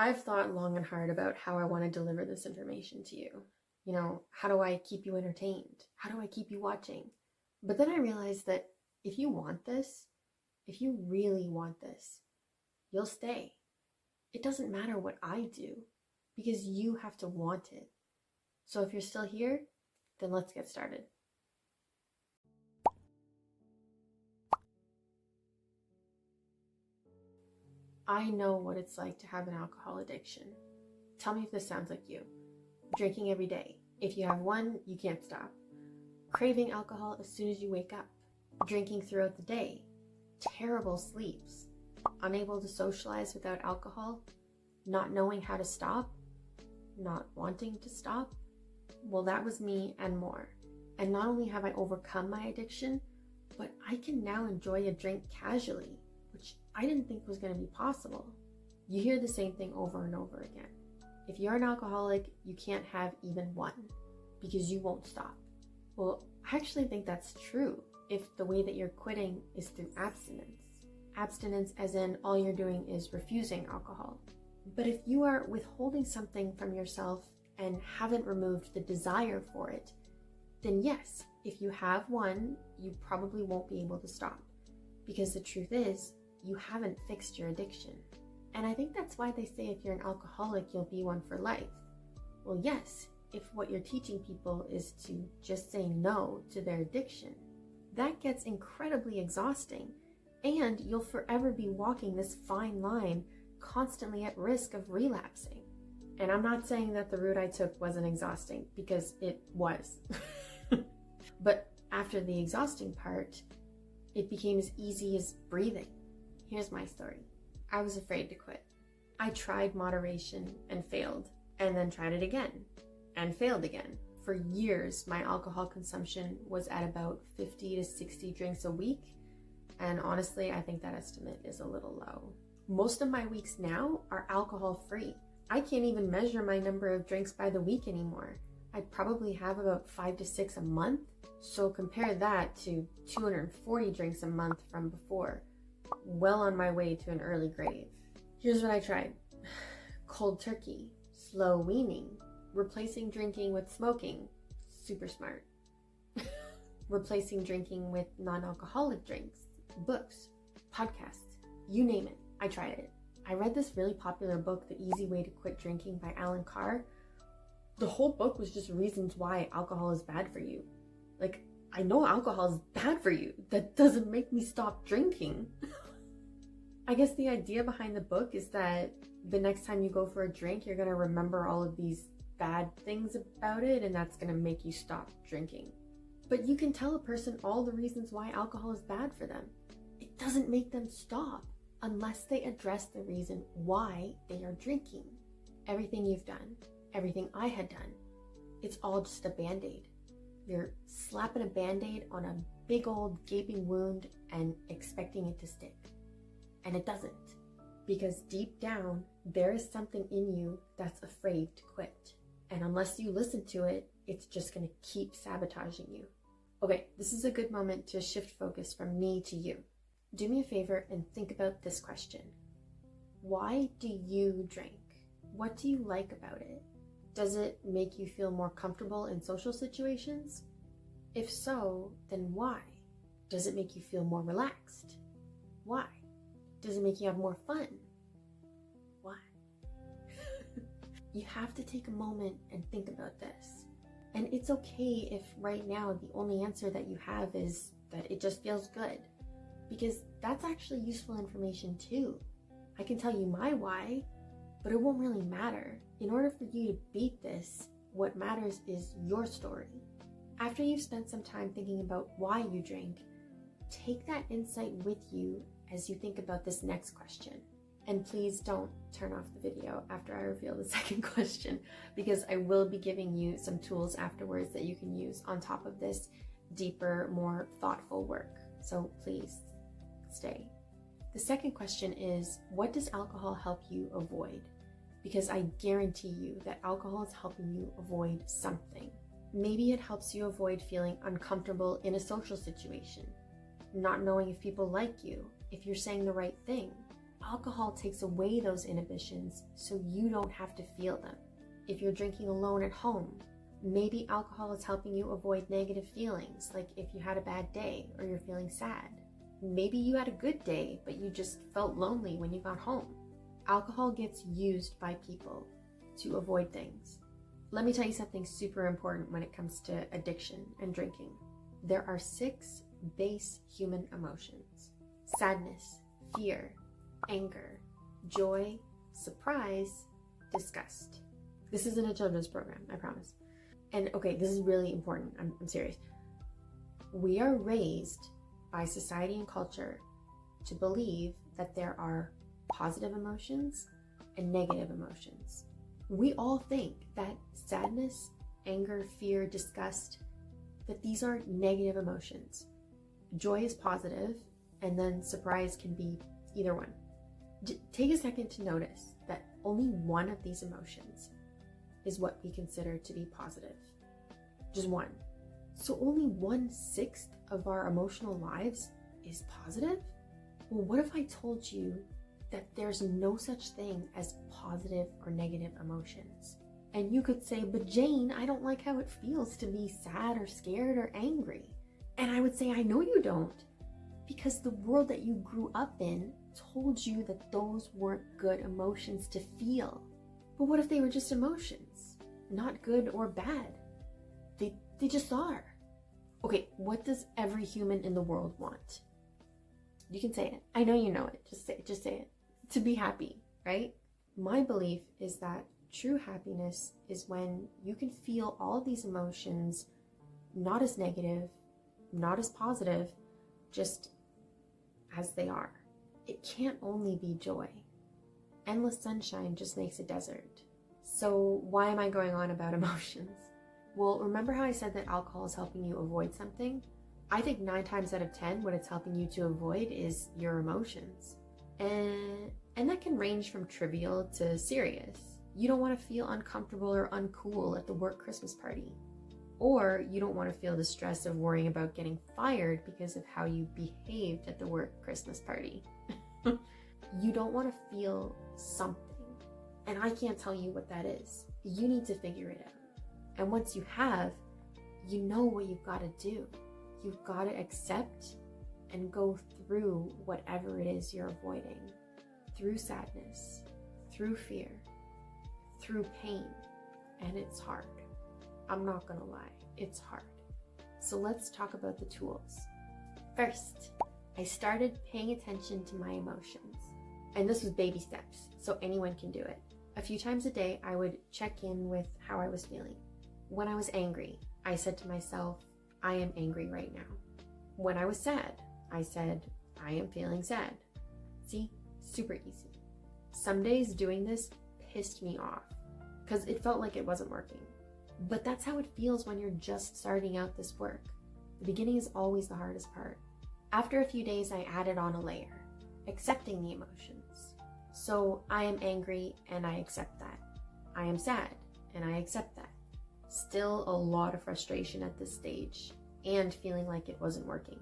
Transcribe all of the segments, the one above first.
I've thought long and hard about how I want to deliver this information to you. How do I keep you entertained? How do I keep you watching? But then I realized that if you want this, if you really want this, you'll stay. It doesn't matter what I do because you have to want it. So if you're still here, then let's get started. I know what it's like to have an alcohol addiction. Tell me if this sounds like you. Drinking every day. If you have one, you can't stop. Craving alcohol as soon as you wake up. Drinking throughout the day. Terrible sleeps. Unable to socialize without alcohol. Not knowing how to stop. Not wanting to stop. Well, that was me and more. And not only have I overcome my addiction, but I can now enjoy a drink casually, which I didn't think was going to be possible. You hear the same thing over and over again. If you're an alcoholic, you can't have even one because you won't stop. Well, I actually think that's true if the way that you're quitting is through abstinence. Abstinence as in all you're doing is refusing alcohol. But if you are withholding something from yourself and haven't removed the desire for it, then yes, if you have one, you probably won't be able to stop. Because the truth is, you haven't fixed your addiction. And I think that's why they say if you're an alcoholic, you'll be one for life. Well, yes, if what you're teaching people is to just say no to their addiction. That gets incredibly exhausting, and you'll forever be walking this fine line, constantly at risk of relapsing. And I'm not saying that the route I took wasn't exhausting, because it was. But after the exhausting part, it became as easy as breathing. Here's my story. I was afraid to quit. I tried moderation and failed, and then tried it again and failed again. For years, my alcohol consumption was at about 50 to 60 drinks a week, and honestly, I think that estimate is a little low. Most of my weeks now are alcohol-free. I can't even measure my number of drinks by the week anymore. I'd probably have about 5 to 6 a month, so compare that to 240 drinks a month from before. Well on my way to an early grave. Here's what I tried. Cold turkey, slow weaning, replacing drinking with smoking, super smart. Replacing drinking with non-alcoholic drinks, books, podcasts, you name it, I tried it. I read this really popular book, The Easy Way to Quit Drinking by Alan Carr. The whole book was just reasons why alcohol is bad for you. Like, I know alcohol is bad for you. That doesn't make me stop drinking. I guess the idea behind the book is that the next time you go for a drink, you're going to remember all of these bad things about it, and that's going to make you stop drinking. But you can tell a person all the reasons why alcohol is bad for them. It doesn't make them stop unless they address the reason why they are drinking. Everything you've done, everything I had done, it's all just a band-aid. You're slapping a band-aid on a big old gaping wound and expecting it to stick. And it doesn't. Because deep down, there is something in you that's afraid to quit. And unless you listen to it, it's just going to keep sabotaging you. Okay, this is a good moment to shift focus from me to you. Do me a favor and think about this question. Why do you drink? What do you like about it? Does it make you feel more comfortable in social situations? If so, then why? Does it make you feel more relaxed? Why? Does it make you have more fun? Why? You have to take a moment and think about this. And it's okay if right now the only answer that you have is that it just feels good. Because that's actually useful information too. I can tell you my why, but it won't really matter. In order for you to beat this, what matters is your story. After you've spent some time thinking about why you drink, take that insight with you as you think about this next question. And please don't turn off the video after I reveal the second question, because I will be giving you some tools afterwards that you can use on top of this deeper, more thoughtful work. So please stay. The second question is, what does alcohol help you avoid? Because I guarantee you that alcohol is helping you avoid something. Maybe it helps you avoid feeling uncomfortable in a social situation, not knowing if people like you, if you're saying the right thing, alcohol takes away those inhibitions so you don't have to feel them. If you're drinking alone at home, maybe alcohol is helping you avoid negative feelings, like if you had a bad day or you're feeling sad. Maybe you had a good day, but you just felt lonely when you got home. Alcohol gets used by people to avoid things. Let me tell you something super important when it comes to addiction and drinking. There are 6 base human emotions: sadness, fear, anger, joy, surprise, disgust. This isn't a children's program, I promise. And okay, this is really important. I'm serious. We are raised by society and culture to believe that there are positive emotions and negative emotions. We all think that sadness, anger, fear, disgust, that these are negative emotions. Joy is positive, and then surprise can be either one. Take a second to notice that only one of these emotions is what we consider to be positive. Just one. So only 1/6 of our emotional lives is positive? Well, what if I told you that there's no such thing as positive or negative emotions? And you could say, but Jane, I don't like how it feels to be sad or scared or angry. And I would say, I know you don't, because the world that you grew up in told you that those weren't good emotions to feel. But what if they were just emotions? Not good or bad. They just are. Okay, what does every human in the world want? You can say it. I know you know it. Just say it. To be happy, right? My belief is that true happiness is when you can feel all of these emotions, not as negative, not as positive, just as they are. It can't only be joy. Endless sunshine just makes a desert. So why am I going on about emotions? Well, remember how I said that alcohol is helping you avoid something? I think 9 times out of 10, what it's helping you to avoid is your emotions. And that can range from trivial to serious. You don't want to feel uncomfortable or uncool at the work Christmas party. Or you don't want to feel the stress of worrying about getting fired because of how you behaved at the work Christmas party. You don't want to feel something. And I can't tell you what that is. You need to figure it out. And once you have, you know what you've got to do. You've got to accept and go through whatever it is you're avoiding. Through sadness, through fear, through pain. And it's hard. I'm not gonna lie, it's hard. So let's talk about the tools. First, I started paying attention to my emotions. And this was baby steps, so anyone can do it. A few times a day, I would check in with how I was feeling. When I was angry, I said to myself, I am angry right now. When I was sad, I said, I am feeling sad. See, super easy. Some days doing this pissed me off because it felt like it wasn't working. But that's how it feels when you're just starting out this work. The beginning is always the hardest part. After a few days, I added on a layer, accepting the emotions. So I am angry and I accept that. I am sad and I accept that. Still a lot of frustration at this stage and feeling like it wasn't working.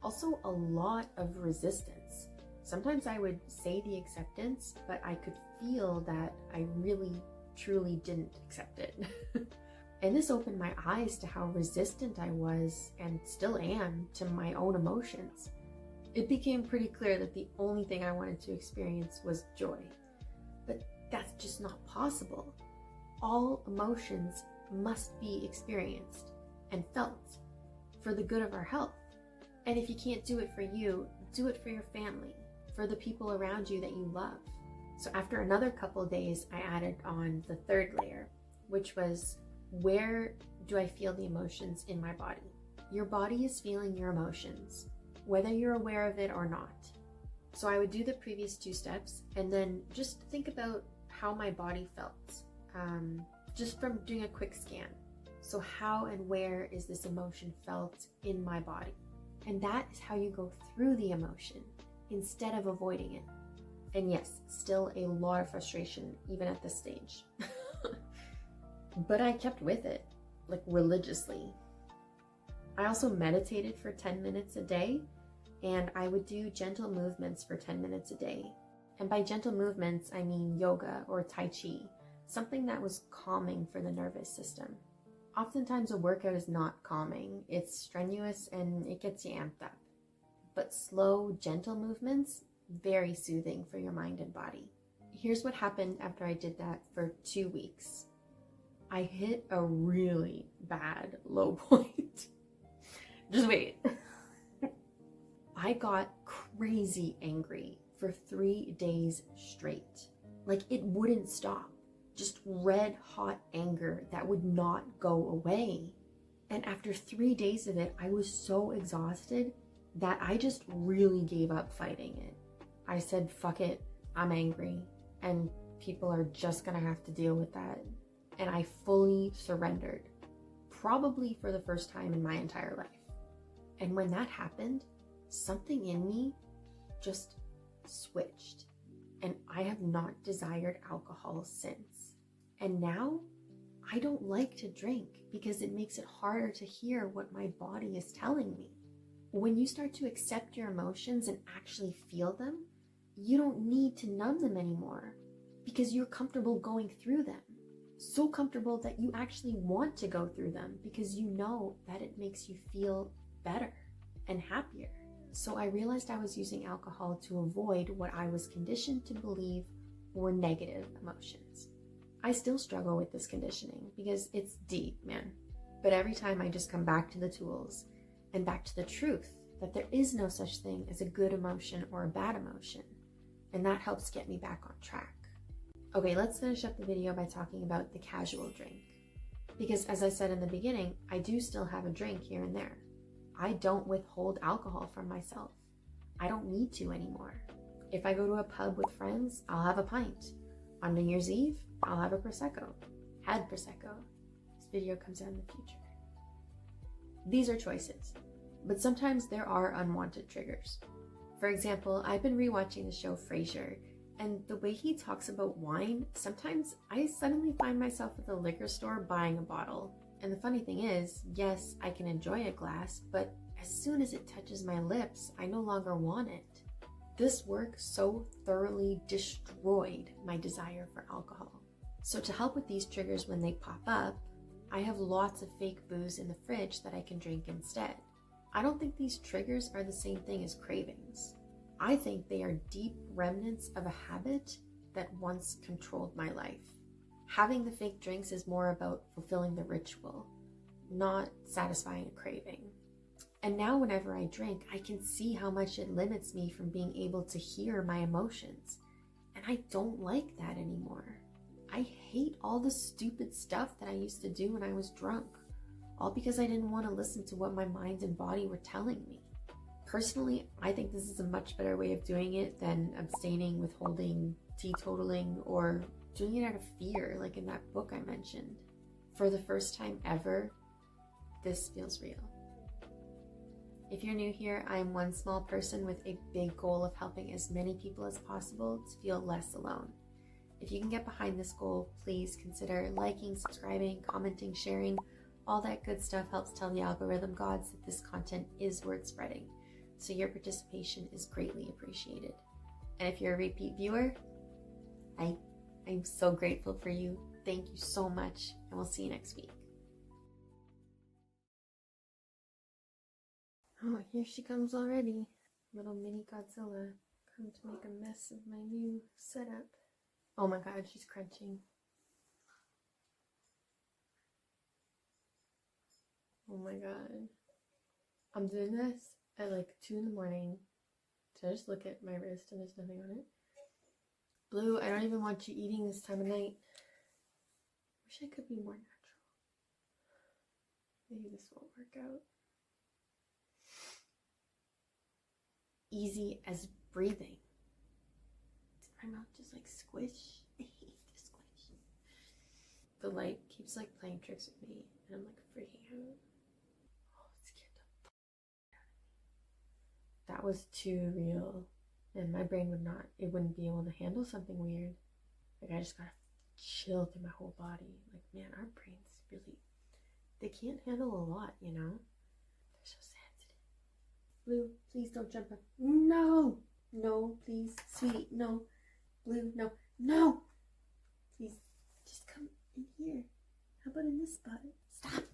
Also a lot of resistance. Sometimes I would say the acceptance, but I could feel that I really, truly didn't accept it. And this opened my eyes to how resistant I was and still am to my own emotions. It became pretty clear that the only thing I wanted to experience was joy. But that's just not possible. All emotions must be experienced and felt for the good of our health. And if you can't do it for you, do it for your family, for the people around you that you love. So after another couple of days, I added on the third layer, which was, where do I feel the emotions in my body? Your body is feeling your emotions, whether you're aware of it or not. So I would do the previous 2 steps and then just think about how my body felt, just from doing a quick scan. So how and where is this emotion felt in my body? And that is how you go through the emotion instead of avoiding it. And yes, still a lot of frustration even at this stage. But I kept with it, like religiously. I also meditated for 10 minutes a day, and I would do gentle movements for 10 minutes a day. And by gentle movements, I mean yoga or Tai Chi, something that was calming for the nervous system. Oftentimes a workout is not calming, it's strenuous and it gets you amped up. But slow, gentle movements, very soothing for your mind and body. Here's what happened after I did that for 2 weeks. I hit a really bad low point. Just wait. I got crazy angry for 3 days straight. Like it wouldn't stop. Just red hot anger that would not go away. And after 3 days of it, I was so exhausted that I just really gave up fighting it. I said, fuck it, I'm angry, and people are just gonna have to deal with that. And I fully surrendered, probably for the first time in my entire life. And when that happened, something in me just switched, and I have not desired alcohol since. And now I don't like to drink because it makes it harder to hear what my body is telling me. When you start to accept your emotions and actually feel them, you don't need to numb them anymore because you're comfortable going through them. So comfortable that you actually want to go through them because you know that it makes you feel better and happier. So I realized I was using alcohol to avoid what I was conditioned to believe were negative emotions. I still struggle with this conditioning because it's deep, man. But every time I just come back to the tools and back to the truth that there is no such thing as a good emotion or a bad emotion. And that helps get me back on track. Okay, let's finish up the video by talking about the casual drink. Because as I said in the beginning, I do still have a drink here and there. I don't withhold alcohol from myself. I don't need to anymore. If I go to a pub with friends, I'll have a pint. On New Year's Eve, I'll have a Prosecco. Had Prosecco. This video comes out in the future. These are choices, but sometimes there are unwanted triggers. For example, I've been rewatching the show Frasier, and the way he talks about wine, sometimes I suddenly find myself at the liquor store buying a bottle. And the funny thing is, yes, I can enjoy a glass, but as soon as it touches my lips, I no longer want it. This work so thoroughly destroyed my desire for alcohol. So to help with these triggers when they pop up, I have lots of fake booze in the fridge that I can drink instead. I don't think these triggers are the same thing as cravings. I think they are deep remnants of a habit that once controlled my life. Having the fake drinks is more about fulfilling the ritual, not satisfying a craving. And now whenever I drink, I can see how much it limits me from being able to hear my emotions. And I don't like that anymore. I hate all the stupid stuff that I used to do when I was drunk, all because I didn't want to listen to what my mind and body were telling me. Personally, I think this is a much better way of doing it than abstaining, withholding, teetotaling, or doing it out of fear, like in that book I mentioned. For the first time ever, this feels real. If you're new here, I am one small person with a big goal of helping as many people as possible to feel less alone. If you can get behind this goal, please consider liking, subscribing, commenting, sharing. All that good stuff helps tell the algorithm gods that this content is worth spreading. So your participation is greatly appreciated. And if you're a repeat viewer, I'm so grateful for you. Thank you so much, and we'll see you next week. Oh, here she comes already. Little mini Godzilla, come to make a mess of my new setup. Oh my god, she's crunching. Oh my god. I'm doing this at like 2 in the morning. So I just look at my wrist and there's nothing on it. Blue, I don't even want you eating this time of night. Wish I could be more natural. Maybe this won't work out. Easy as breathing. Did my mouth just like squish? I hate to squish. The light keeps like playing tricks with me and I'm like freaking out. Oh, it scared the fuck out of me. That was too real. And my brain wouldn't be able to handle something weird. Like I just gotta chill through my whole body. Like, man, our brains really, they can't handle a lot, you know? They're so sensitive. Blue, please don't jump up. No! No, please, sweetie, no. blue. No, no. Please, just come in here. How about in this spot? Stop.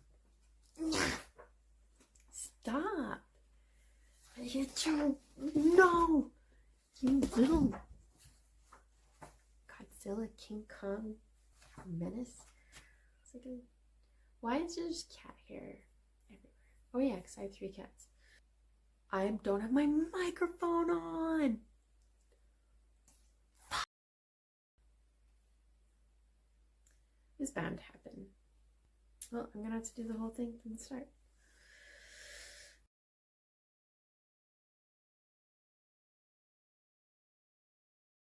Stop. No. You little Godzilla King Kong menace. It's like why is there just cat hair everywhere? Oh yeah, because I have 3 cats. I don't have my microphone on. It's bound to happen. Well, I'm gonna have to do the whole thing from the start.